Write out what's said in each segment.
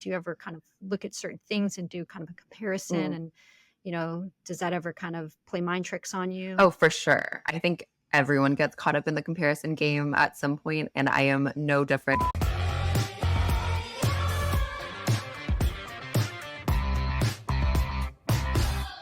Do you ever kind of look at certain things and do kind of a comparison? Mm. And, does that ever kind of play mind tricks on you? Oh, for sure. I think everyone gets caught up in the comparison game at some point, and I am no different.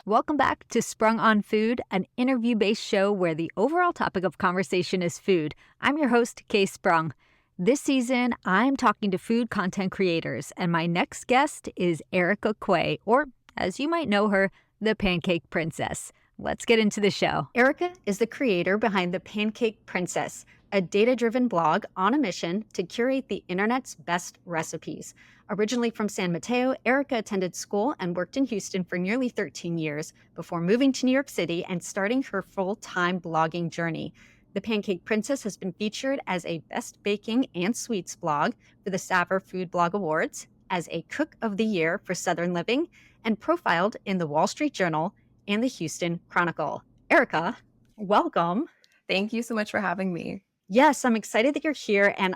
Welcome back to Sprung on Food, an interview-based show where the overall topic of conversation is food. I'm your host, Kae Sprung. This season, I'm talking to food content creators, and my next guest is Erika Kwee, or as you might know her, the Pancake Princess. Let's get into the show. Erika is the creator behind the Pancake Princess, a data-driven blog on a mission to curate the internet's best recipes. Originally from San Mateo, Erika attended school and worked in Houston for nearly 13 years before moving to New York City and starting her full-time blogging journey. The Pancake Princess has been featured as a Best Baking and Sweets blog for the Savor Food Blog Awards, as a Cook of the Year for Southern Living, and profiled in the Wall Street Journal and the Houston Chronicle. Erika, welcome. Thank you so much for having me. Yes, I'm excited that you're here. And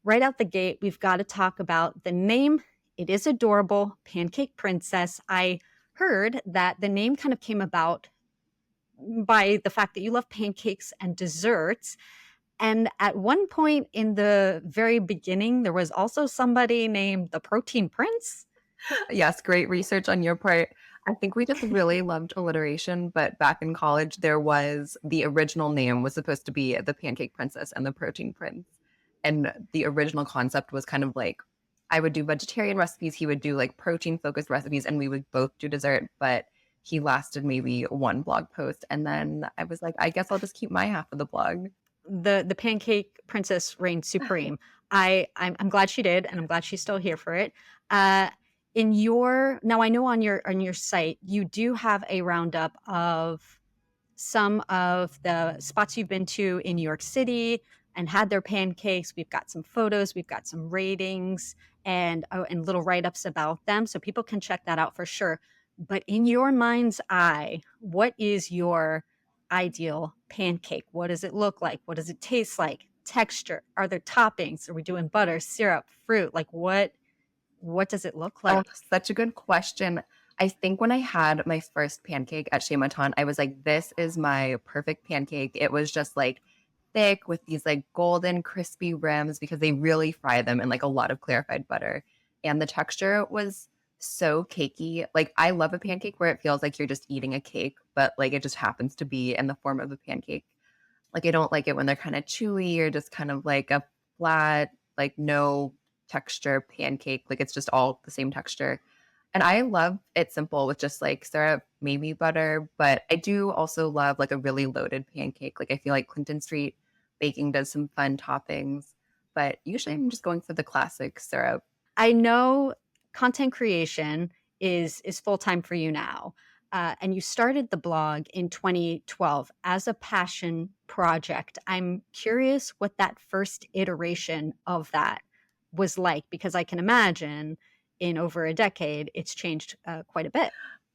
right out the gate, we've got to talk about the name. It is adorable, Pancake Princess. I heard that the name kind of came about by the fact that you love pancakes and desserts. And at one point in the very beginning, there was also somebody named the Protein Prince. Yes, great research on your part. I think we just really loved alliteration, but back in college, the original name was supposed to be the Pancake Princess and the Protein Prince. And the original concept was kind of like, I would do vegetarian recipes, he would do like protein focused recipes, and we would both do dessert. But he lasted maybe one blog post. And then I was like, I guess I'll just keep my half of the blog. The Pancake Princess reigned supreme. I'm glad she did, and I'm glad she's still here for it. Now I know on your site you do have a roundup of some of the spots you've been to in New York City and had their pancakes. We've got some photos, we've got some ratings, and little write-ups about them, so people can check that out for sure. But in your mind's eye, what is your ideal pancake? What does it look like? What does it taste like? Texture? Are there toppings? Are we doing butter, syrup, fruit? Like what does it look Oh, like? such a good question. I think when I had my first pancake at Chez Maton, I was like, this is my perfect pancake. It was just like thick with these like golden crispy rims because they really fry them in like a lot of clarified butter. And the texture was so cakey. Like I love a pancake where it feels like you're just eating a cake, but like it just happens to be in the form of a pancake. Like I don't like it when they're kind of chewy or just kind of like a flat, like no texture pancake. Like it's just all the same texture. And I love it simple with just like syrup, maybe butter, but I do also love like a really loaded pancake. Like I feel like Clinton Street Baking does some fun toppings, but usually I'm just going for the classic syrup. I know content creation is full-time for you now. And you started the blog in 2012 as a passion project. I'm curious what that first iteration of that was like, because I can imagine in over a decade, it's changed quite a bit.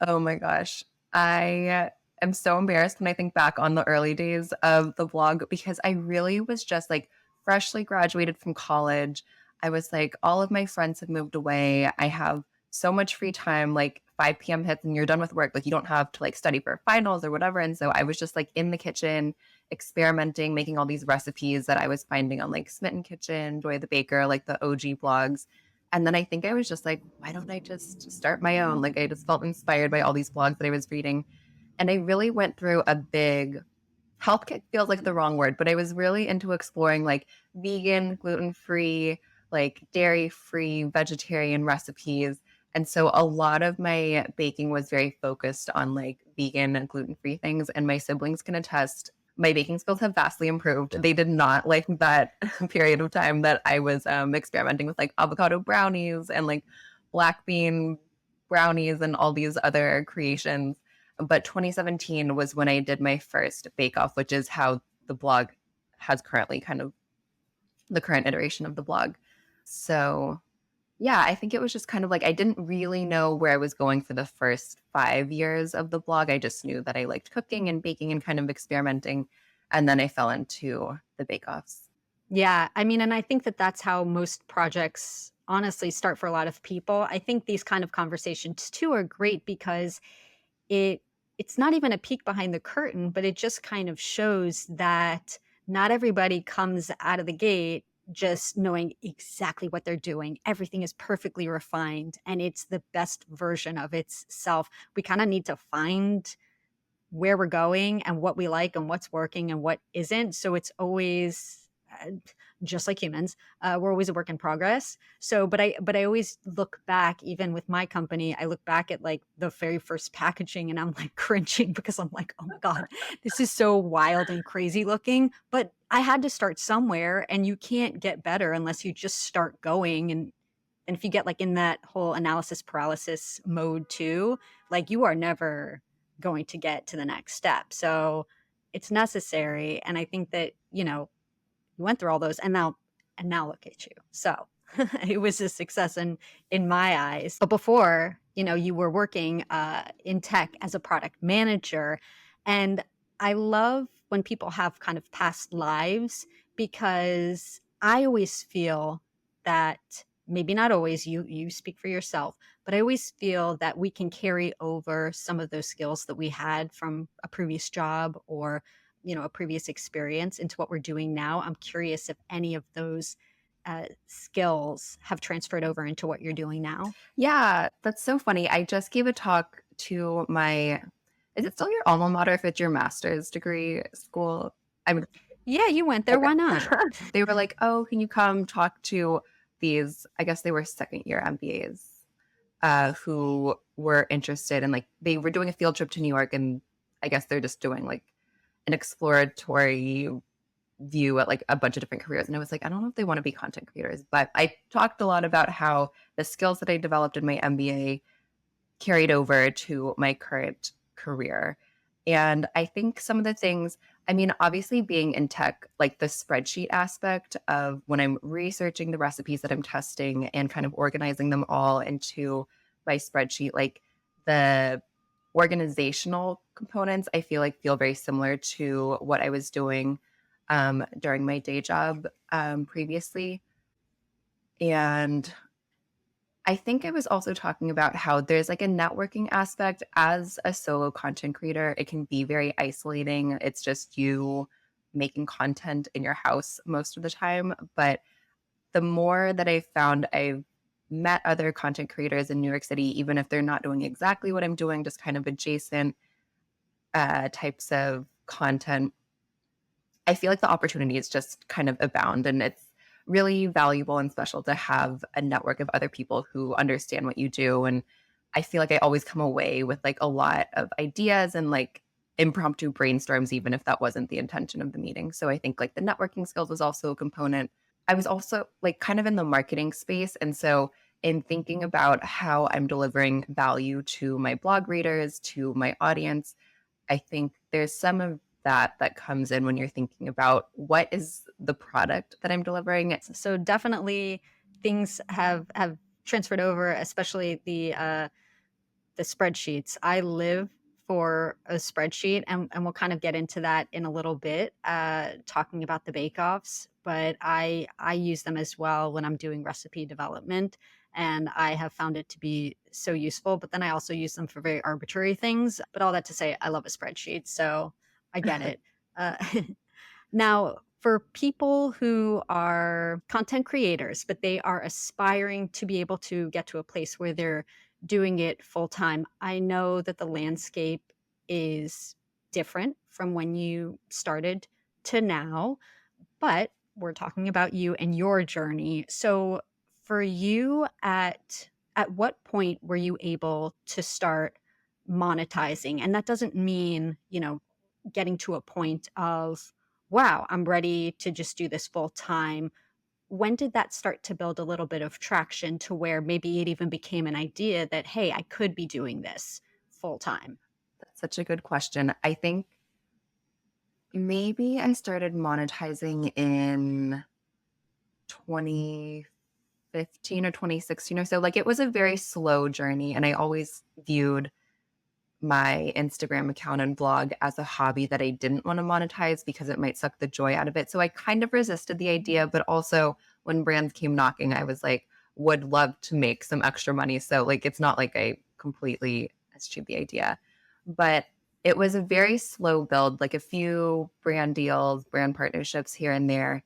Oh my gosh. I am so embarrassed when I think back on the early days of the vlog because I really was just like freshly graduated from college. I was like, all of my friends have moved away. I have so much free time, like 5 p.m. hits and you're done with work. Like you don't have to like study for finals or whatever. And so I was just like in the kitchen, experimenting, making all these recipes that I was finding on like Smitten Kitchen, Joy the Baker, like the OG blogs. And then I think I was just like, why don't I just start my own? Like I just felt inspired by all these blogs that I was reading. And I really went through a big health kick feels like the wrong word, but I was really into exploring like vegan, gluten-free, like dairy-free, vegetarian recipes. And so a lot of my baking was very focused on like vegan and gluten-free things. And my siblings can attest my baking skills have vastly improved. They did not like that period of time that I was experimenting with like avocado brownies and like black bean brownies and all these other creations. But 2017 was when I did my first bake off, which is how the blog has currently kind of the current iteration of the blog. So yeah, I think it was just kind of like I didn't really know where I was going for the first 5 years of the blog. I just knew that I liked cooking and baking and kind of experimenting. And then I fell into the bake-offs. Yeah, I mean, and I think that that's how most projects honestly start for a lot of people. I think these kind of conversations too are great because it it's not even a peek behind the curtain, but it just kind of shows that not everybody comes out of the gate just knowing exactly what they're doing. Everything is perfectly refined and it's the best version of itself. We kind of need to find where we're going and what we like and what's working and what isn't. So it's always just like humans, we're always a work in progress. So, but I always look back, even with my company, I look back at like the very first packaging, and I'm like cringing because I'm like, oh my god, this is so wild and crazy looking. But I had to start somewhere, and you can't get better unless you just start going. And if you get like in that whole analysis paralysis mode too, like you are never going to get to the next step. So it's necessary. And I think that, you went through all those and now look at you. So it was a success in my eyes. But before, you were working in tech as a product manager. And I love when people have kind of past lives because I always feel that maybe not always, you speak for yourself, but I always feel that we can carry over some of those skills that we had from a previous job or a previous experience into what we're doing now. I'm curious if any of those skills have transferred over into what you're doing now. Yeah, that's so funny. I just gave a talk to my is it still your alma mater if it's your master's degree school? I'm Yeah, you went there. Why not? okay. They were like, "Oh, can you come talk to these?" I guess they were second year MBAs who were interested in like they were doing a field trip to New York, and I guess they're just doing like an exploratory view at like a bunch of different careers. And I was like, I don't know if they want to be content creators, but I talked a lot about how the skills that I developed in my MBA carried over to my current career. And I think some of the things, I mean, obviously being in tech, like the spreadsheet aspect of when I'm researching the recipes that I'm testing and kind of organizing them all into my spreadsheet, like the organizational components, I feel like feel very similar to what I was doing during my day job previously. And I think I was also talking about how there's like a networking aspect as a solo content creator. It can be very isolating. It's just you making content in your house most of the time. But the more that I've found, I've met other content creators in New York City, even if they're not doing exactly what I'm doing, just kind of adjacent types of content. I feel like the opportunities just kind of abound, and it's really valuable and special to have a network of other people who understand what you do. And I feel like I always come away with like a lot of ideas and like impromptu brainstorms, even if that wasn't the intention of the meeting. So I think like the networking skills was also a component. I was also like kind of in the marketing space. And so in thinking about how I'm delivering value to my blog readers, to my audience, I think there's some of that comes in when you're thinking about what is the product that I'm delivering. So definitely things have transferred over, especially the spreadsheets. I live for a spreadsheet, and we'll kind of get into that in a little bit, talking about the bake-offs. But I use them as well when I'm doing recipe development, and I have found it to be so useful. But then I also use them for very arbitrary things. But all that to say, I love a spreadsheet, so I get it. Uh, Now, for people who are content creators, but they are aspiring to be able to get to a place where they're doing it full time, I know that the landscape is different from when you started to now, but we're talking about you and your journey. So, for you, at what point were you able to start monetizing? And that doesn't mean, getting to a point of, wow, I'm ready to just do this full time. When did that start to build a little bit of traction to where maybe it even became an idea that, hey, I could be doing this full time? That's such a good question. I think maybe I started monetizing in 2015 or 2016 or so. Like it was a very slow journey. And I always viewed my Instagram account and blog as a hobby that I didn't want to monetize because it might suck the joy out of it. So I kind of resisted the idea, but also when brands came knocking, I was like, would love to make some extra money. So like it's not like I completely eschewed the idea. But it was a very slow build, like a few brand deals, brand partnerships here and there.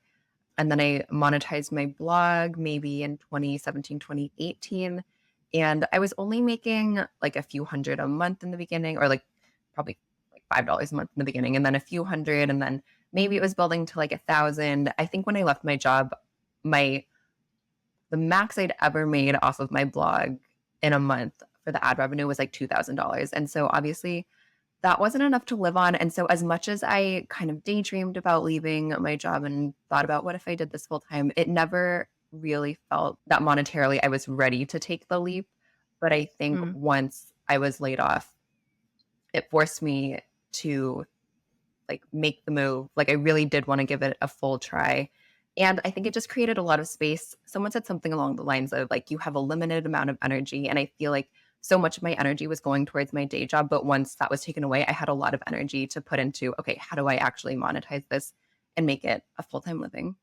And then I monetized my blog maybe in 2017, 2018. And I was only making like a few hundred a month in the beginning, or like probably like $5 a month in the beginning, and then a few hundred. And then maybe it was building to like 1,000. I think when I left my job, my the max I'd ever made off of my blog in a month for the ad revenue was like $2,000. And so obviously that wasn't enough to live on. And so, as much as I kind of daydreamed about leaving my job and thought about what if I did this full time, it never really felt that monetarily I was ready to take the leap. But I think Mm. once I was laid off, it forced me to like make the move. Like I really did want to give it a full try. And I think it just created a lot of space. Someone said something along the lines of like, you have a limited amount of energy. And I feel like so much of my energy was going towards my day job. But once that was taken away, I had a lot of energy to put into, okay, how do I actually monetize this and make it a full time living?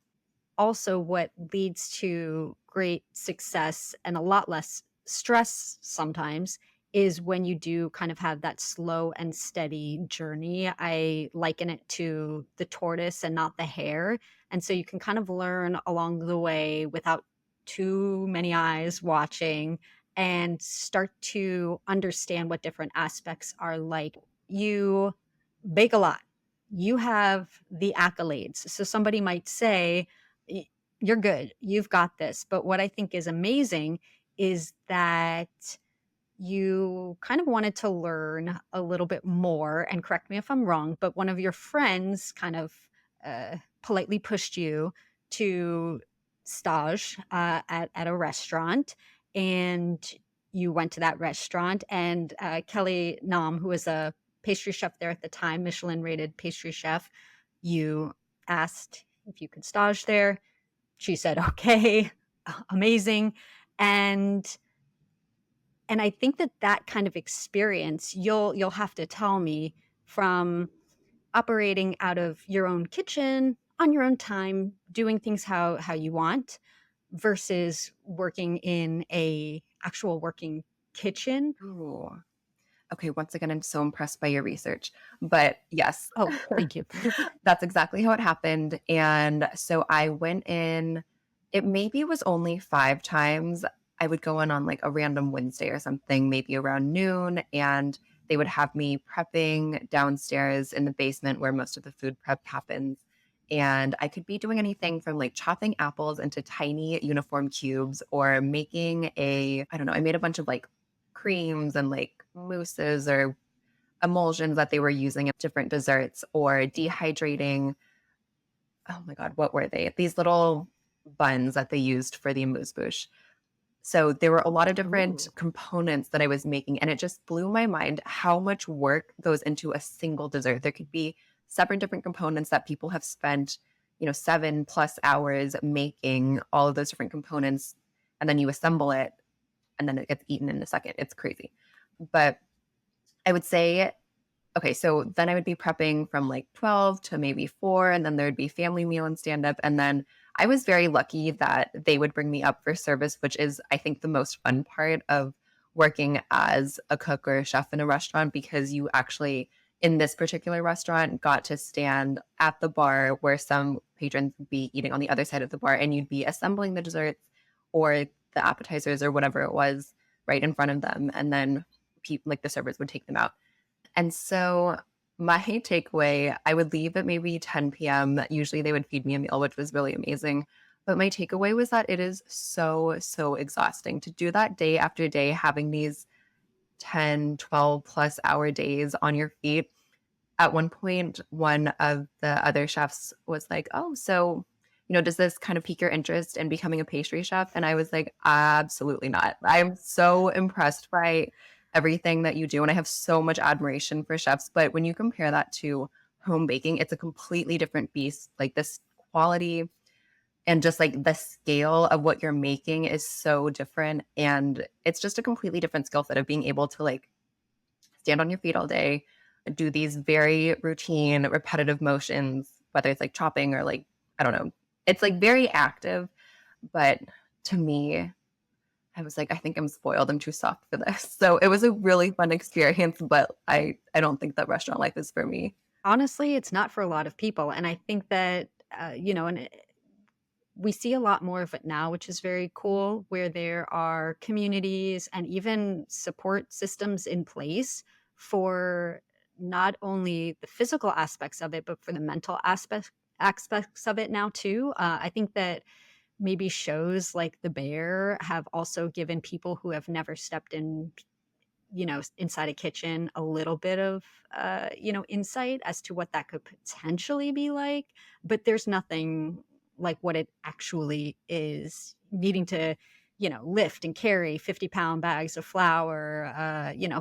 Also, what leads to great success and a lot less stress sometimes is when you do kind of have that slow and steady journey. I liken it to the tortoise and not the hare. And so you can kind of learn along the way without too many eyes watching and start to understand what different aspects are like. You bake a lot. You have the accolades. So somebody might say, "Y- You're good. You've got this." But what I think is amazing is that you kind of wanted to learn a little bit more. And correct me if I'm wrong, but one of your friends kind of politely pushed you to stage at a restaurant. And you went to that restaurant. And Kelly Nam, who was a pastry chef there at the time, Michelin rated pastry chef, you asked if you could stage there. She said, "Okay, amazing." And I think that that kind of experience, you'll have to tell me, from operating out of your own kitchen on your own time, doing things how you want, versus working in a actual working kitchen. Ooh. Okay, once again, I'm so impressed by your research. But yes, Oh, thank you. that's exactly how it happened. And so I went in, it maybe was only 5 times. I would go in on like a random Wednesday or something, maybe around noon, and they would have me prepping downstairs in the basement where most of the food prep happens. And I could be doing anything from like chopping apples into tiny uniform cubes or making I don't know, I made a bunch of like creams and like mousses or emulsions that they were using in different desserts, or dehydrating. Oh my God, what were they? These little buns that they used for the amuse-bouche. So there were a lot of different Ooh. components that I was making, and it just blew my mind how much work goes into a single dessert. There could be 7 different components that people have spent, 7+ hours making all of those different components, and then you assemble it, and then it gets eaten in a second. It's crazy. But I would say, okay, so then I would be prepping from like 12 to maybe 4, and then there'd be family meal and stand up. And then I was very lucky that they would bring me up for service, which is, I think, the most fun part of working as a cook or a chef in a restaurant, because you actually, in this particular restaurant, got to stand at the bar where some patrons would be eating on the other side of the bar, and you'd be assembling the desserts or the appetizers or whatever it was right in front of them. And then people, like the servers, would take them out. And so my takeaway, I would leave at maybe 10 p.m. Usually they would feed me a meal, which was really amazing. But my takeaway was that it is so, so exhausting to do that day after day, having these 10, 12+ hour days on your feet. At one point, one of the other chefs was like, "Oh, so, does this kind of pique your interest in becoming a pastry chef?" And I was like, "Absolutely not. I'm so impressed by everything that you do. And I have so much admiration for chefs. But when you compare that to home baking, it's a completely different beast. Like this quality and just like the scale of what you're making is so different. And it's just a completely different skill set of being able to like stand on your feet all day, do these very routine, repetitive motions, whether it's like chopping or like, I don't know, it's like very active. But to me, I was like, "I think I'm spoiled. I'm too soft for this." So it was a really fun experience, but I don't think that restaurant life is for me. Honestly, it's not for a lot of people, and I think that, we see a lot more of it now, which is very cool, where there are communities and even support systems in place for not only the physical aspects of it, but for the mental aspects of it now too. I think that maybe shows like The Bear have also given people who have never stepped in, inside a kitchen a little bit of, insight as to what that could potentially be like. But there's nothing like what it actually is needing to, lift and carry 50-pound bags of flour,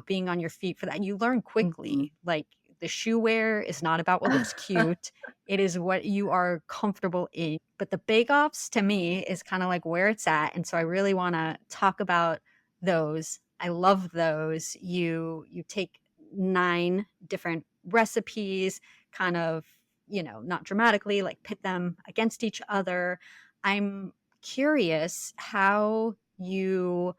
being on your feet for that. You learn Mhm. quickly, like the shoe wear is not about what looks cute. It is what you are comfortable in. But the bake-offs to me is kind of like where it's at. And so I really want to talk about those. I love those. You take 9 different recipes, kind of, not dramatically, like pit them against each other. I'm curious how you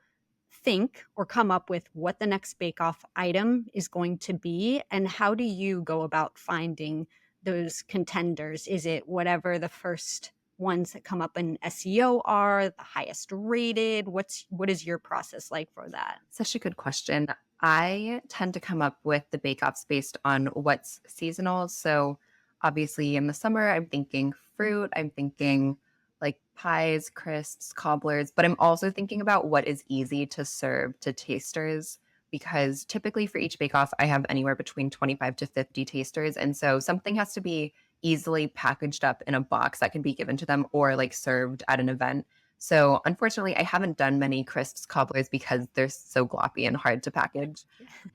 think or come up with what the next bake-off item is going to be, and how do you go about finding those contenders? Is it whatever the first ones that come up in SEO are, the highest rated? What is your process like for that? Such a good question. I tend to come up with the bake-offs based on what's seasonal. So obviously in the summer, I'm thinking fruit, I'm thinking like pies, crisps, cobblers, but I'm also thinking about what is easy to serve to tasters because typically for each bake-off, I have anywhere between 25 to 50 tasters. And so something has to be easily packaged up in a box that can be given to them or like served at an event. So unfortunately, I haven't done many crisps cobblers because they're so gloppy and hard to package.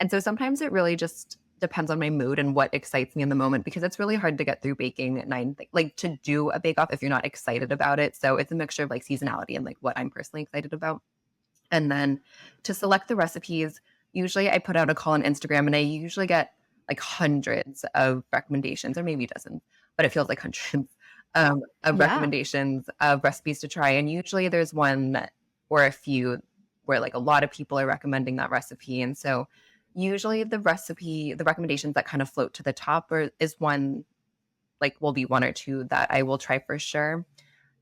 And so sometimes it really just depends on my mood and what excites me in the moment because it's really hard to get through baking at like to do a bake off if you're not excited about it. So it's a mixture of like seasonality and like what I'm personally excited about. And then to select the recipes, usually I put out a call on Instagram and I usually get like hundreds of recommendations or maybe dozens, but it feels like hundreds of Yeah. recommendations of recipes to try. And usually there's one or a few where like a lot of people are recommending that recipe. And so usually the recommendations that kind of float to the top is one like will be one or two that I will try for sure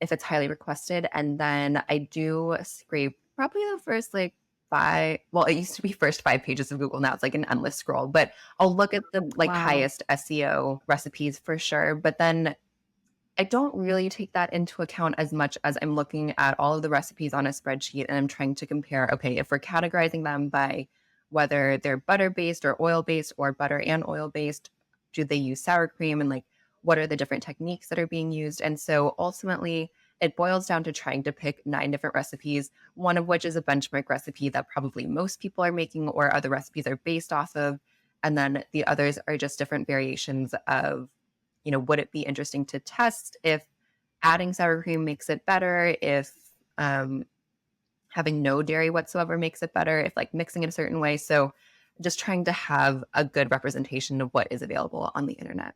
if it's highly requested. And then I do scrape probably the first like five. Well, it used to be first 5 pages of Google. Now it's like an endless scroll, but I'll look at the like Wow. highest SEO recipes for sure. But then I don't really take that into account as much as I'm looking at all of the recipes on a spreadsheet and I'm trying to compare, okay, if we're categorizing them by whether they're butter based or oil based or butter and oil based, do they use sour cream and like what are the different techniques that are being used? And so ultimately, it boils down to trying to pick 9 different recipes, one of which is a benchmark recipe that probably most people are making or other recipes are based off of. And then the others are just different variations of would it be interesting to test if adding sour cream makes it better, if um, having no dairy whatsoever makes it better, if like mixing it a certain way. So just trying to have a good representation of what is available on the internet.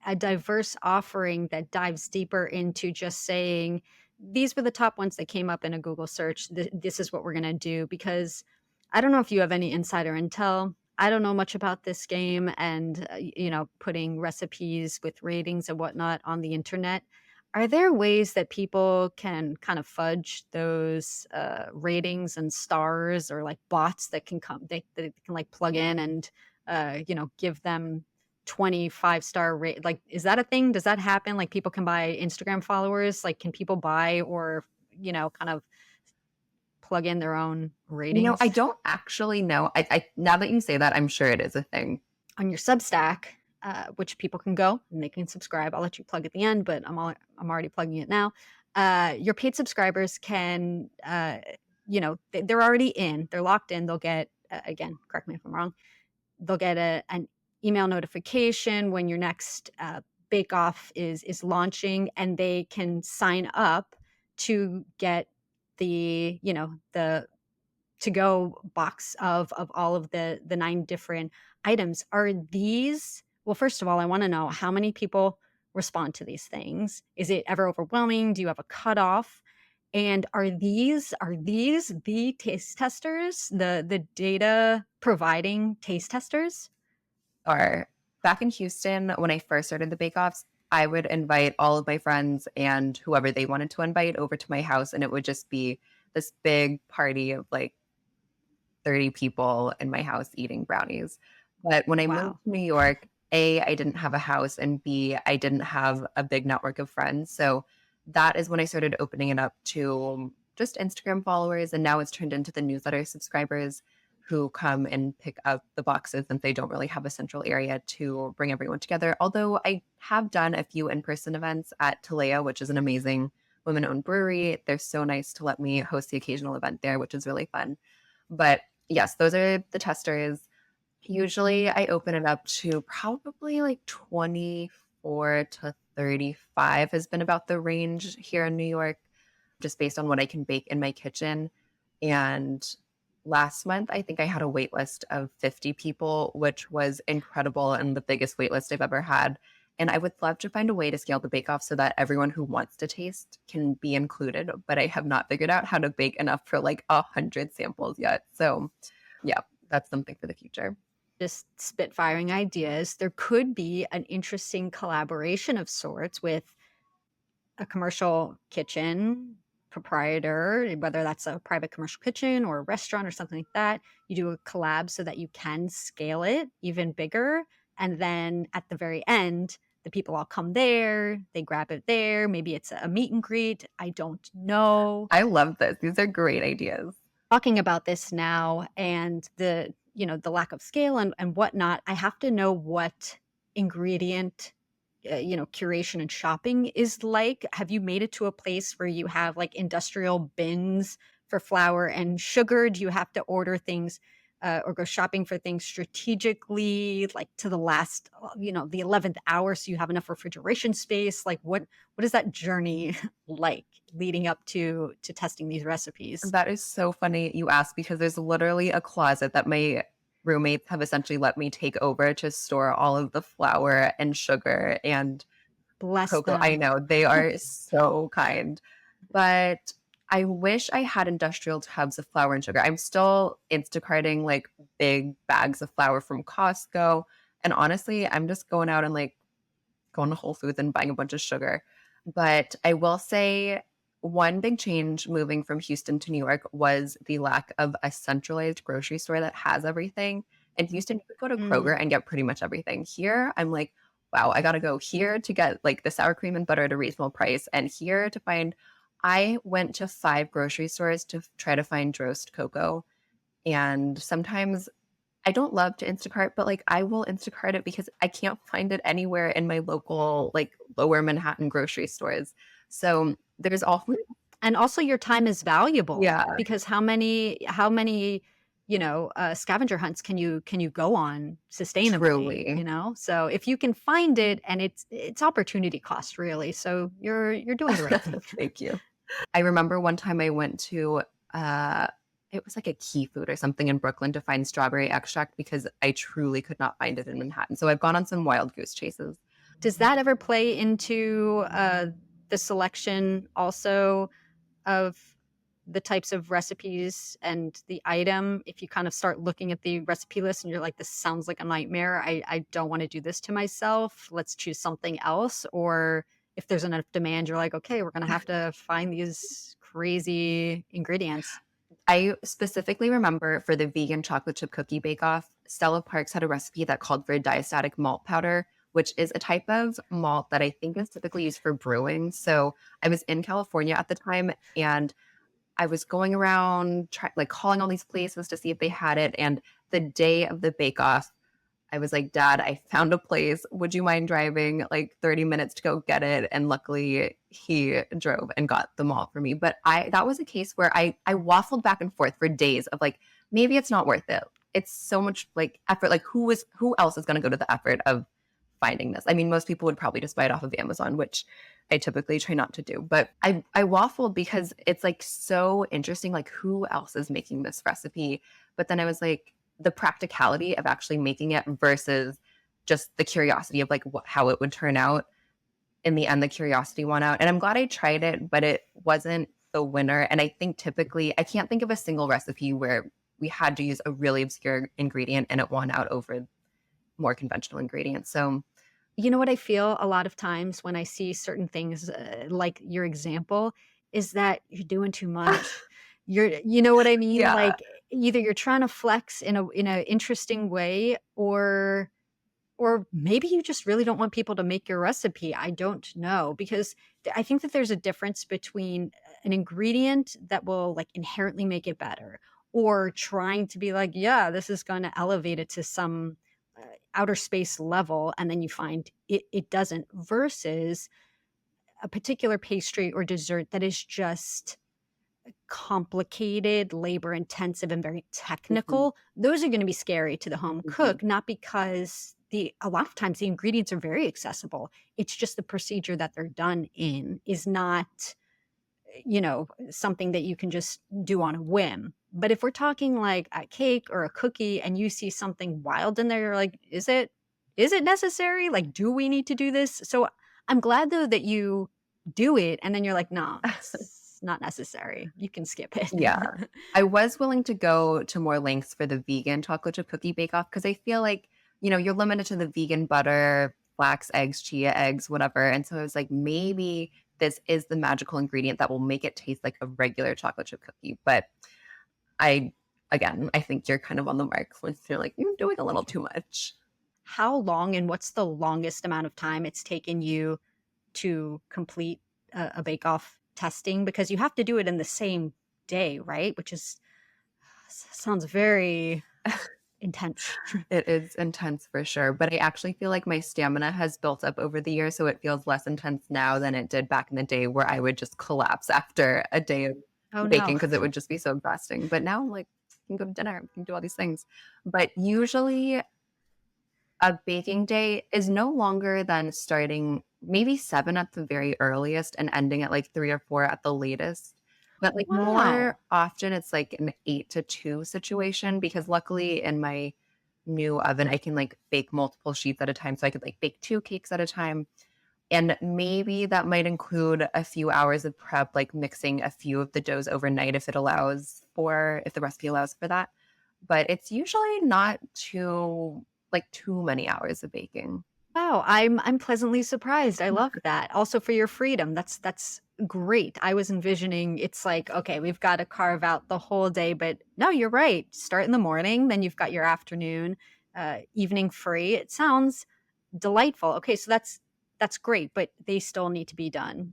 A diverse offering that dives deeper into just saying, these were the top ones that came up in a Google search. This is what we're going to do. Because I don't know if you have any insider intel. I don't know much about this game and, putting recipes with ratings and whatnot on the internet. Are there ways that people can kind of fudge those ratings and stars, or like bots that can come, they can like plug in and, give them 25-star rate? Like, is that a thing? Does that happen? Like, people can buy Instagram followers? Like, can people buy or, kind of plug in their own I ratings? don't actually know. I now that you say that, I'm sure it is a thing. On your Substack, which people can go and they can subscribe. I'll let you plug at the end, but I'm already plugging it now. Your paid subscribers can, they're already in, they're locked in. They'll get, again, correct me if I'm wrong, they'll get an email notification when your next bake off is launching, and they can sign up to get the to go box of all of the 9 different items. Are these, well, first of all, I want to know how many people respond to these things. Is it ever overwhelming? Do you have a cutoff? And are these the taste testers, the data providing taste testers? Or back in Houston, when I first started the Bake Offs, I would invite all of my friends and whoever they wanted to invite over to my house, and it would just be this big party of like 30 people in my house eating brownies. But when I moved Wow. to New York, A, I didn't have a house, and B, I didn't have a big network of friends. So that is when I started opening it up to just Instagram followers. And now it's turned into the newsletter subscribers who come and pick up the boxes since they don't really have a central area to bring everyone together. Although I have done a few in person events at Talea, which is an amazing women owned brewery. They're so nice to let me host the occasional event there, which is really fun. But yes, those are the testers. Usually I open it up to probably like 24 to 35 has been about the range here in New York, just based on what I can bake in my kitchen. And last month, I think I had a wait list of 50 people, which was incredible and the biggest wait list I've ever had. And I would love to find a way to scale the bake off so that everyone who wants to taste can be included. But I have not figured out how to bake enough for like 100 samples yet. So, yeah, that's something for the future. Just spitfiring ideas. There could be an interesting collaboration of sorts with a commercial kitchen proprietor, whether that's a private commercial kitchen or a restaurant or something like that. You do a collab so that you can scale it even bigger. And then at the very end, the people all come there, they grab it there. Maybe it's a meet and greet. I don't know. I love this. These are great ideas. Talking about this now and the lack of scale and whatnot, I have to know what ingredient curation and shopping is like. Have you made it to a place where you have like industrial bins for flour and sugar? Do you have to order things or go shopping for things strategically, like to the last, the 11th hour, so you have enough refrigeration space? Like, what is that journey like leading up to testing these recipes? That is so funny you ask because there's literally a closet that my roommates have essentially let me take over to store all of the flour and sugar and Bless cocoa. I them. know they are so kind, but I wish I had industrial tubs of flour and sugar. I'm still Instacarting like big bags of flour from Costco. And honestly, I'm just going out and like going to Whole Foods and buying a bunch of sugar. But I will say one big change moving from Houston to New York was the lack of a centralized grocery store that has everything. In Houston, you could go to Mm. Kroger and get pretty much everything. Here, I'm like, wow, I got to go here to get like the sour cream and butter at a reasonable price. And here to find, I went to 5 grocery stores to try to find roast cocoa. And sometimes I don't love to Instacart, but, like, I will Instacart it because I can't find it anywhere in my local, like, lower Manhattan grocery stores. So, there's always And also your time is valuable yeah, because how many, scavenger hunts can you go on sustainably, truly. So if you can find it and it's opportunity cost really. So you're doing the right thing. Thank you. I remember one time I went to, uh, it was like a Key Food or something in Brooklyn to find strawberry extract because I truly could not find it in Manhattan. So, I've gone on some wild goose chases. Does that ever play into the selection also of the types of recipes and the item? If you kind of start looking at the recipe list and you're like, this sounds like a nightmare, I don't want to do this to myself, let's choose something else. Or if there's enough demand, you're like, okay, we're going to have to find these crazy ingredients. I specifically remember for the vegan chocolate chip cookie bake off, Stella Parks had a recipe that called for diastatic malt powder, which is a type of malt that I think is typically used for brewing. So I was in California at the time and I was going around like calling all these places to see if they had it. And the day of the bake off, I was like, Dad, I found a place. Would you mind driving like 30 minutes to go get it? And luckily he drove and got the malt for me. But that was a case where I waffled back and forth for days of like, maybe it's not worth it. It's so much like effort. Like who else is gonna go to the effort of finding this? I mean, most people would probably just buy it off of Amazon, which I typically try not to do. But I waffled because it's like so interesting, like who else is making this recipe? But then I was like, the practicality of actually making it versus just the curiosity of like how it would turn out. In the end, the curiosity won out. And I'm glad I tried it, but it wasn't the winner. And I think typically, I can't think of a single recipe where we had to use a really obscure ingredient and it won out over more conventional ingredients. So, You know what I feel a lot of times when I see certain things, like your example, is that you're doing too much. You know what I mean? yeah, Like, either you're trying to flex in a interesting way, or maybe you just really don't want people to make your recipe. I don't know, because I think that there's a difference between an ingredient that will, like, inherently make it better, or trying to be like, "Yeah, this is gonna elevate it to some, outer space level," and then you find it doesn't, versus a particular pastry or dessert that is just complicated, labor intensive, and very mhm, technical. Those are gonna be scary to the home mhm, cook, not because a lot of times the ingredients are very accessible. It's just the procedure that they're done in is not, something that you can just do on a whim. But if we're talking like a cake or a cookie and you see something wild in there, you're like, is it necessary? Like, do we need to do this? So I'm glad though that you do it and then you're like, no, it's not necessary. You can skip it. yeah. I was willing to go to more lengths for the vegan chocolate chip cookie bake off because I feel like, you're limited to the vegan butter, flax eggs, chia eggs, whatever. And so I was like, maybe this is the magical ingredient that will make it taste like a regular chocolate chip cookie. But I, again, I think you're kind of on the mark when you're like, you're doing a little too much. How long and what's the longest amount of time it's taken you to complete a bake off testing? Because you have to do it in the same day, right? Which is sounds very intense. It is intense for sure, but I actually feel like my stamina has built up over the years, so it feels less intense now than it did back in the day where I would just collapse after a day of Oh, no. baking because it would just be so exhausting. But now I'm like, I can go to dinner, I can do all these things. But usually a baking day is no longer than starting maybe 7 at the very earliest and ending at like 3 or 4 at the latest. But like more Wow. often it's like an 8 to 2 situation because luckily in my new oven I can like bake multiple sheets at a time. So I could like bake 2 cakes at a time. And maybe that might include a few hours of prep, like mixing a few of the doughs overnight if the recipe allows for that. But it's usually not too many hours of baking. Wow, I'm pleasantly surprised. I love that. Also for your freedom. That's great. I was envisioning it's like, okay, we've got to carve out the whole day, but no, you're right. Start in the morning, then you've got your afternoon, evening free. It sounds delightful. Okay, so that's great, but they still need to be done,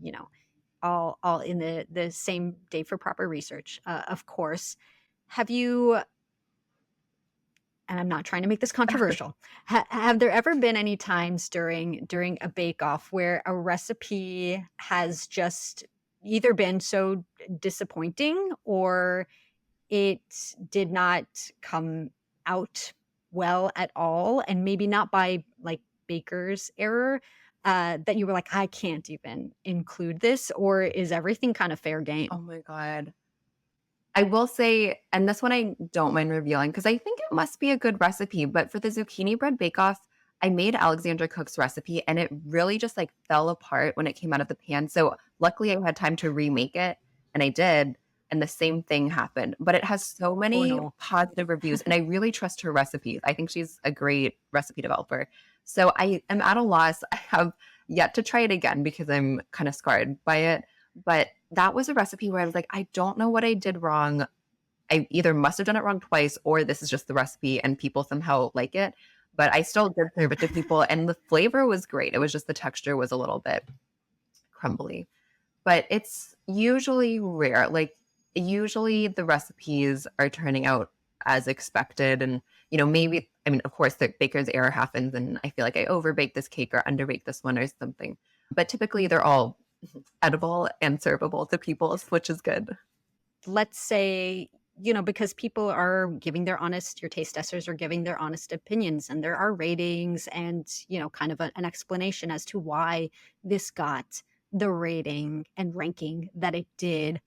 all in the same day for proper research, of course. Have you, and I'm not trying to make this controversial. Have there ever been any times during a bake off where a recipe has just either been so disappointing, or it did not come out well at all, and maybe not by like baker's error, that you were like, I can't even include this, or is everything kind of fair Oh game? my god. I will say, and this one I don't mind revealing because I think it must be a good recipe, but for the zucchini bread bake-off, I made Alexandra Cook's recipe and it really just like fell apart when it came out of the pan. So luckily I had time to remake it and I did, and the same thing happened. But it has so Oh many no. positive reviews and I really trust her recipes. I think she's a great recipe developer. So I am at a loss. I have yet to try it again because I'm kind of scarred by it. But that was a recipe where I was like, I don't know what I did wrong. I either must have done it wrong twice or this is just the recipe and people somehow like it. But I still did serve it to people and the flavor was great. It was just the texture was a little bit crumbly. But it's usually rare. Like usually the recipes are turning out as expected. And, maybe, I mean, of course, the baker's error happens and I feel like I overbake this cake or underbake this one or something. But typically they're all edible and servable to people, which is good. Let's say, because people are giving their honest, your taste testers are giving their honest opinions, and there are ratings and, kind of an explanation as to why this got the rating and ranking that it did.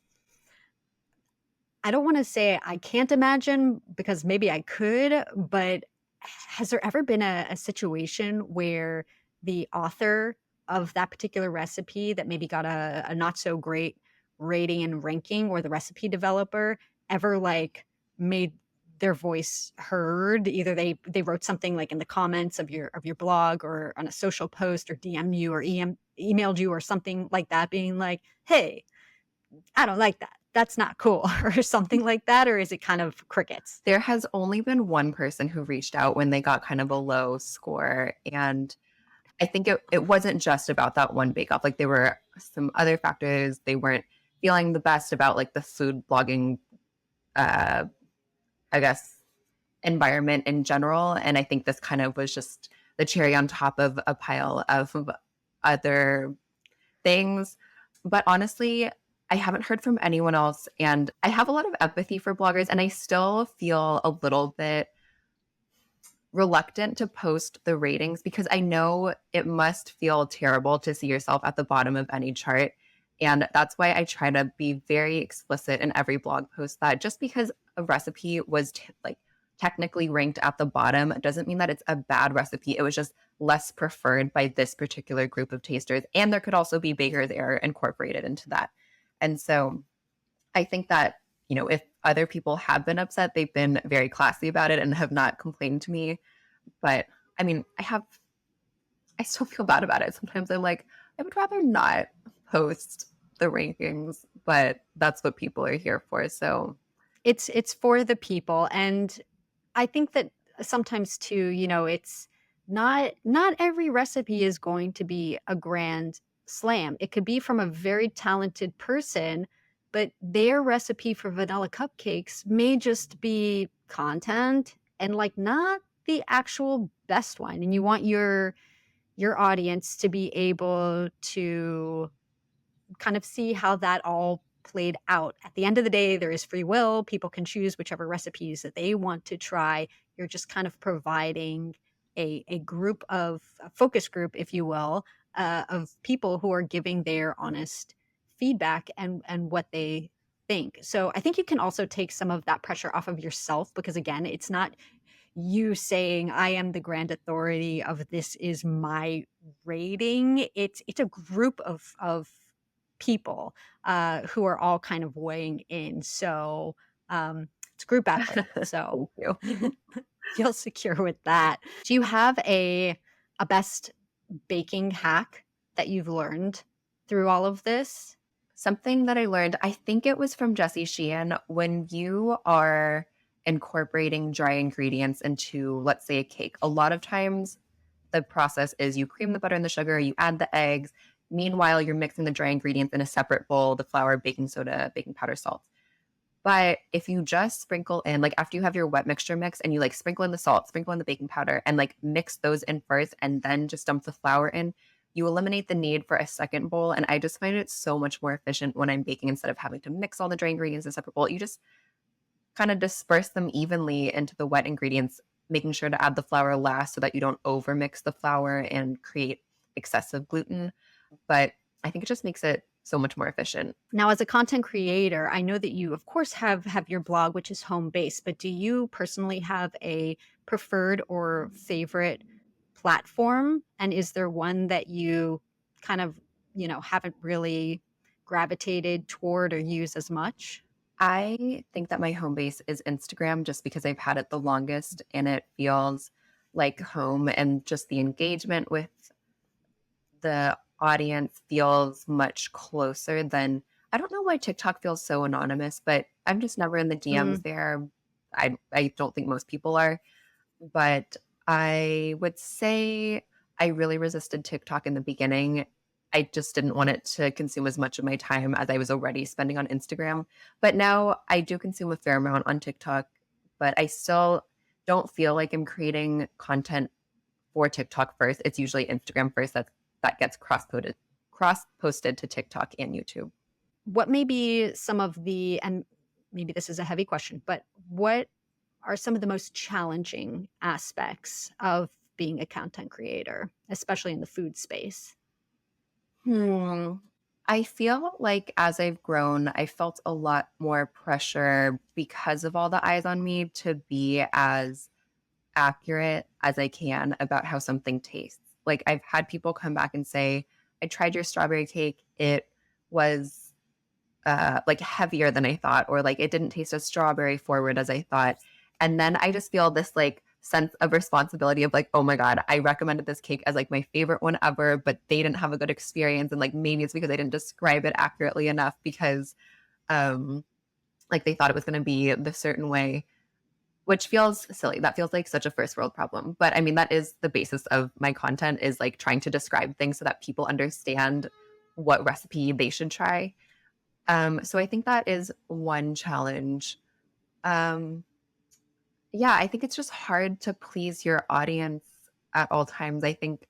I don't want to say I can't imagine, because maybe I could, but has there ever been a situation where the author of that particular recipe that maybe got a not so great rating and ranking, or the recipe developer ever like made their voice heard? Either they wrote something like in the comments of your blog or on a social post, or DM you, or emailed you or something like that, being like, "Hey, I don't like that. That's not cool," or something like that, or is it kind of crickets? There has only been one person who reached out when they got kind of a low score, and I think it wasn't just about that one bake off. Like, there were some other factors. They weren't feeling the best about, like, the food blogging, uh, I guess, environment in general, and I think this kind of was just the cherry on top of a pile of other things. But honestly, I haven't heard from anyone else, and I have a lot of empathy for bloggers, and I still feel a little bit reluctant to post the ratings because I know it must feel terrible to see yourself at the bottom of any chart. And that's why I try to be very explicit in every blog post that just because a recipe was like technically ranked at the bottom doesn't mean that it's a bad recipe. It was just less preferred by this particular group of tasters. And there could also be baker's error incorporated into that. And so I think that, if other people have been upset, they've been very classy about it and have not complained to me. But I mean, I still feel bad about it. Sometimes I'm like, I would rather not post the rankings, but that's what people are here for. So It's for the people, and I think that sometimes too, it's not every recipe is going to be a grand slam. It could be from a very talented person, but their recipe for vanilla cupcakes may just be content and like not the actual best one. And you want your audience to be able to kind of see how that all played out. At the end of the day, there is free will. People can choose whichever recipes that they want to try. You're just kind of providing a group of a focus group, if you will, of people who are giving their honest feedback and what they think. So I think you can also take some of that pressure off of yourself, because again, it's not you saying I am the grand authority of this is my rating. It's a group of people who are all kind of weighing in. So it's a group effort. So thank you. feel secure with that. Do you have a best baking hack that you've learned through all of this? Something that I learned, I think it was from Jessie Sheehan, when you are incorporating dry ingredients into, let's say, a cake, a lot of times the process is you cream the butter and the sugar, you add the eggs. Meanwhile, you're mixing the dry ingredients in a separate bowl, the flour, baking soda, baking powder, salt. But if you just sprinkle in, like after you have your wet mixture mix and you like sprinkle in the salt, sprinkle in the baking powder, and like mix those in first and then just dump the flour in, you eliminate the need for a second bowl. And I just find it so much more efficient when I'm baking instead of having to mix all the dry ingredients in a separate bowl. You just kind of disperse them evenly into the wet ingredients, making sure to add the flour last so that you don't overmix the flour and create excessive gluten. But I think it just makes it so much more efficient. Now, as a content creator, I know that you, of course, have your blog, which is home based, but do you personally have a preferred or favorite platform? And is there one that you kind of, haven't really gravitated toward or use as much? I think that my home base is Instagram just because I've had it the longest and it feels like home, and just the engagement with the audience feels much closer than, I don't know why TikTok feels so anonymous, but I'm just never in the DMs Mm, there. I don't think most people are, but I would say I really resisted TikTok in the beginning. I just didn't want it to consume as much of my time as I was already spending on Instagram. But now I do consume a fair amount on TikTok, but I still don't feel like I'm creating content for TikTok first. It's usually Instagram first that gets cross posted to TikTok and YouTube. what may be some of and maybe this is a heavy question, but what are some of the most challenging aspects of being a content creator, especially in the food space? Hmm. I feel like as I've grown, I felt a lot more pressure because of all the eyes on me to be as accurate as I can about how something tastes. Like, I've had people come back and say, I tried your strawberry cake. It was like heavier than I thought, or like it didn't taste as strawberry forward as I thought. And then I just feel this like sense of responsibility of like, oh my God, I recommended this cake as like my favorite one ever, but they didn't have a good experience. And like maybe it's because I didn't describe it accurately enough because um like they thought it was going to be the certain way, which feels silly. That feels like such a first world problem. But I mean, that is the basis of my content, is like trying to describe things so that people understand what recipe they should try. So I think that is one challenge. Um, yeah, I think it's just hard to please your audience at all times. I think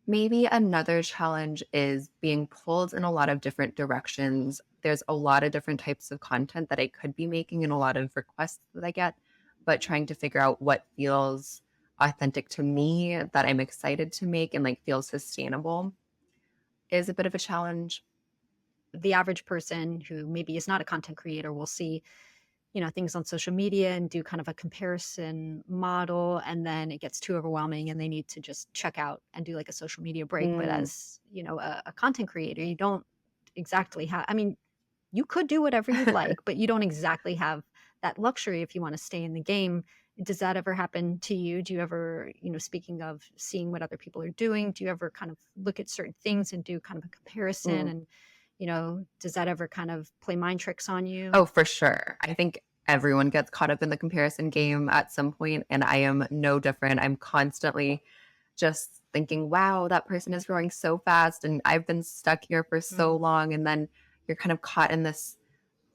maybe another challenge is being pulled in a lot of different directions. There's a lot of different types of content that I could be making and a lot of requests that I get, but trying to figure out what feels authentic to me that I'm excited to make and like feels sustainable is a bit of a challenge. The average person who maybe is not a content creator will see, things on social media and do kind of a comparison model, and then it gets too overwhelming and they need to just check out and do like a social media break. But Mm, as, a content creator, you don't exactly have, I mean, you could do whatever you'd like, but you don't exactly have that luxury if you want to stay in the game. Does that ever happen to you? Do you ever, speaking of seeing what other people are doing, do you ever kind of look at certain things and do kind of a comparison? mm. And, does that ever kind of play mind tricks on you? Oh, for sure. I think everyone gets caught up in the comparison game at some point, and I am no different. I'm constantly just thinking, wow, that person is growing so fast, and I've been stuck here for so Mm. long. And then you're kind of caught in this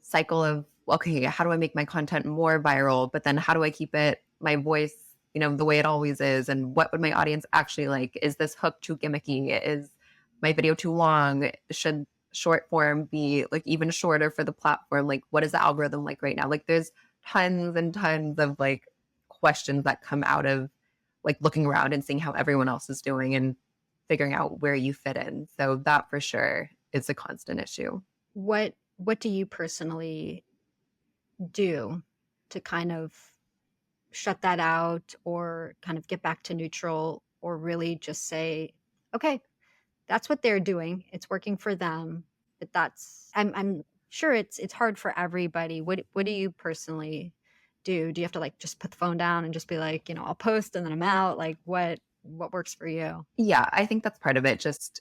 cycle of, okay, how do I make my content more viral? But then how do I keep it, my voice, the way it always is? And what would my audience actually like? Is this hook too gimmicky? Is my video too long? Should short form be like even shorter for the platform? Like, what is the algorithm like right now? Like, there's tons and tons of like questions that come out of like looking around and seeing how everyone else is doing and figuring out where you fit in. So that for sure is a constant issue. What do you personally do to kind of shut that out, or kind of get back to neutral, or really just say, okay, that's what they're doing, it's working for them, but I'm sure it's hard for everybody. What do you personally do? Do you have to like just put the phone down and just be like, I'll post and then I'm out? Like what works for you? Yeah, I think that's part of it. Just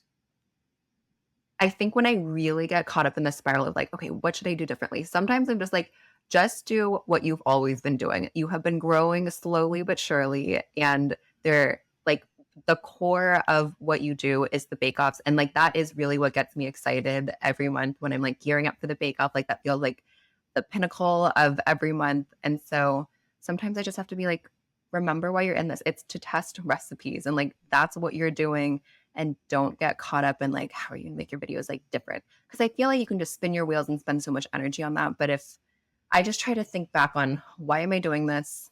I think when I really get caught up in the spiral of like, okay, what should I do differently? Sometimes I'm just like, just do what you've always been doing. You have been growing slowly but surely. And they're like the core of what you do is the bake offs. And like that is really what gets me excited every month when I'm like gearing up for the bake off. Like that feels like the pinnacle of every month. And so sometimes I just have to be like, remember why you're in this. It's to test recipes. And like that's what you're doing, and don't get caught up in like how are you gonna make your videos like different, because I feel like you can just spin your wheels and spend so much energy on that. But if I just try to think back on why am I doing this,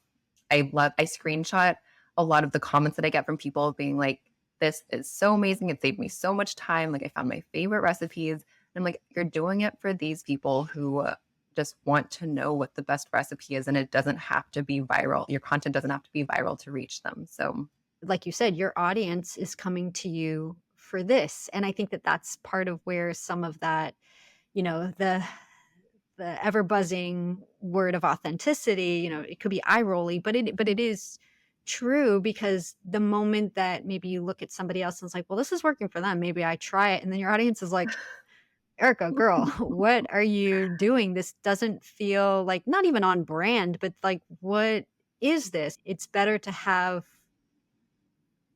I screenshot a lot of the comments that I get from people being like, this is so amazing, it saved me so much time, like I found my favorite recipes. And I'm like, you're doing it for these people who just want to know what the best recipe is, and it doesn't have to be viral. Your content doesn't have to be viral to reach them. So Like you said, your audience is coming to you for this, and I think that that's part of where some of that, the ever buzzing word of authenticity, it could be eye rolly, but it is true, because the moment that maybe you look at somebody else and it's like, well, this is working for them, maybe I try it, and then your audience is like, Erica, girl, what are you doing? This doesn't feel like, not even on brand, but like, what is this? It's better to have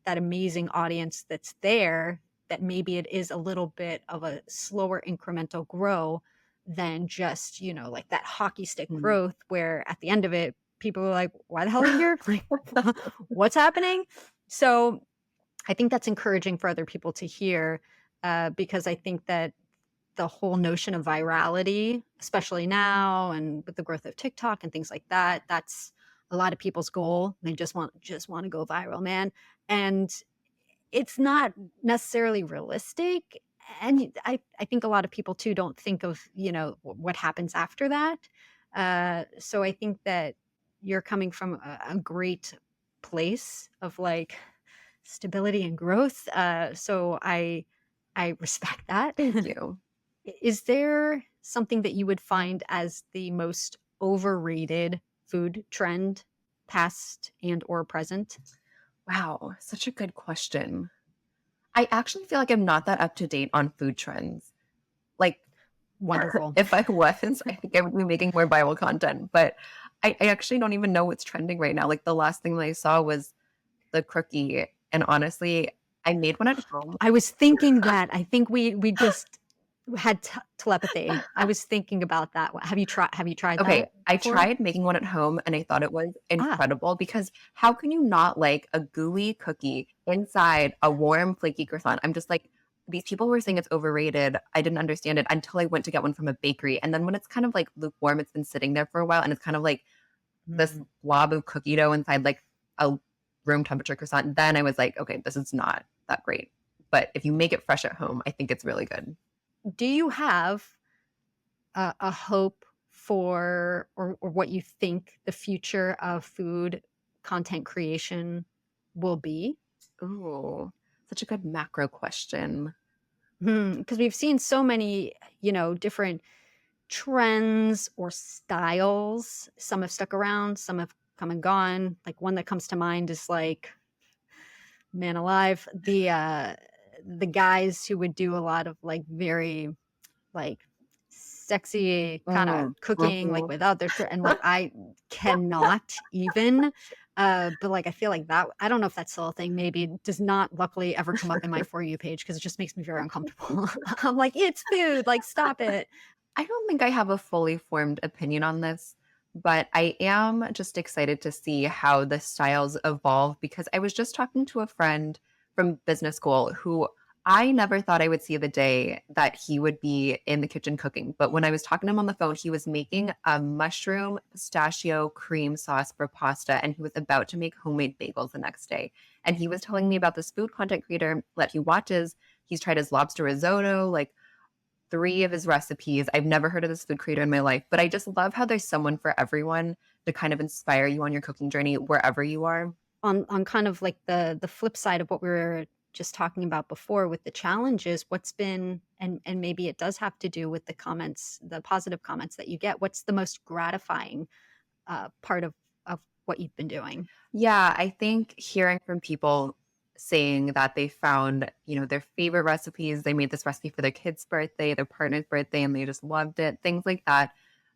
that amazing audience that's there, that maybe it is a little bit of a slower incremental grow than just, like that hockey stick mm. growth where at the end of it, people are like, why the hell are you here? Like, what's happening? So I think that's encouraging for other people to hear, because I think that the whole notion of virality, especially now and with the growth of TikTok and things like that, that's a lot of people's goal. They just want to go viral, man. And it's not necessarily realistic. And I think a lot of people too don't think of, what happens after that. So I think that you're coming from a great place of like stability and growth. So I respect that. Thank you. Is there something that you would find as the most overrated food trend, past and or present? Wow, such a good question. I actually feel like I'm not that up to date on food trends. Like, Wonderful. if I was, I think I would be making more viral content, but I actually don't even know what's trending right now. Like, the last thing that I saw was the cookie, and honestly, I made one at home. I was thinking that. I think we just had telepathy. I was thinking about that. Have you tried Okay, that I before? tried making one at home and I thought it was Ah, incredible because how can you not like a gooey cookie inside a warm, flaky croissant? I'm just like, these people were saying it's overrated. I didn't understand it until I went to get one from a bakery. And then when it's kind of like lukewarm, it's been sitting there for a while and it's kind of like this mm. blob of cookie dough inside like a room temperature croissant. Then I was like, okay, this is not that great. But if you make it fresh at home, I think it's really good. Do you have a hope for or what you think the future of food content creation will be? Ooh, such a good macro question. Because we've seen so many, different trends or styles. Some have stuck around, some have come and gone. Like one that comes to mind is like, man alive, the guys who would do a lot of like very like sexy kind of Mm, cooking like mhm. without their shirt, and like I cannot even but like I feel like that, I don't know if that's still a thing. Maybe it does not luckily ever come up in my For You page because it just makes me very uncomfortable. I'm like, it's food, like stop it. I don't think I have a fully formed opinion on this, but I am just excited to see how the styles evolve because I was just talking to a friend from business school who I never thought I would see the day that he would be in the kitchen cooking. But when I was talking to him on the phone, he was making a mushroom pistachio cream sauce for pasta and he was about to make homemade bagels the next day. And he was telling me about this food content creator that he watches. He's tried his lobster risotto, like 3 of his recipes. I've never heard of this food creator in my life, but I just love how there's someone for everyone to kind of inspire you on your cooking journey wherever you are. On kind of like the flip side of what we were just talking about before with the challenges, what's been, and maybe it does have to do with the comments, the positive comments that you get, what's the most gratifying part of what you've been doing? Yeah, I think hearing from people saying that they found, their favorite recipes, they made this recipe for their kid's birthday, their partner's birthday, and they just loved it. Things like that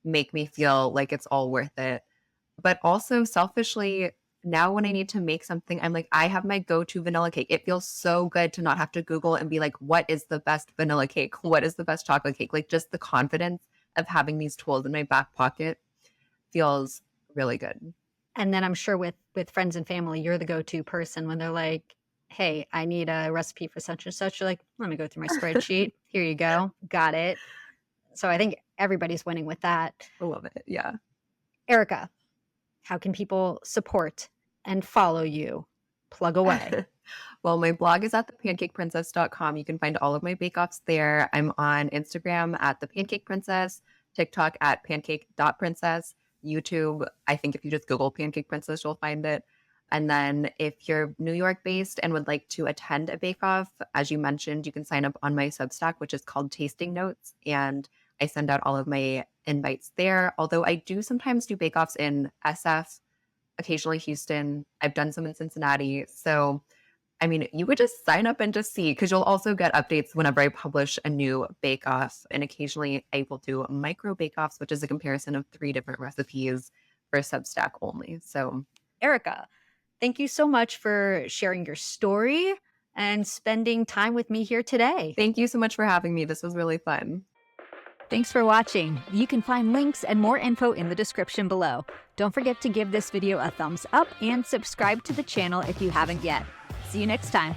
make me feel like it's all worth it. But also selfishly, now when I need to make something, I'm like, I have my go-to vanilla cake. It feels so good to not have to Google and be like, what is the best vanilla cake? What is the best chocolate cake? Like just the confidence of having these tools in my back pocket feels really good. And then I'm sure with friends and family, you're the go-to person when they're like, hey, I need a recipe for such and such. You're like, let me go through my spreadsheet. Here you go. Got it. So I think everybody's winning with that. I love it. Yeah. Erica, how can people support and follow you? Plug away. Well, my blog is at thepancakeprincess.com. You can find all of my bake-offs there. I'm on Instagram at the Pancake Princess, TikTok at pancake.princess, YouTube. I think if you just Google Pancake Princess, you'll find it. And then if you're New York based and would like to attend a bake-off, as you mentioned, you can sign up on my Substack, which is called Tasting Notes. And I send out all of my invites there. Although I do sometimes do bake-offs in SF, occasionally Houston. I've done some in Cincinnati. So, I mean, you would just sign up and just see because you'll also get updates whenever I publish a new bake off. And occasionally I will do micro bake offs, which is a comparison of 3 different recipes for Substack only. So, Erica, thank you so much for sharing your story and spending time with me here today. thank you so much for having me. This was really fun. Thanks for watching. You can find links and more info in the description below. Don't forget to give this video a thumbs up and subscribe to the channel if you haven't yet. See you next time.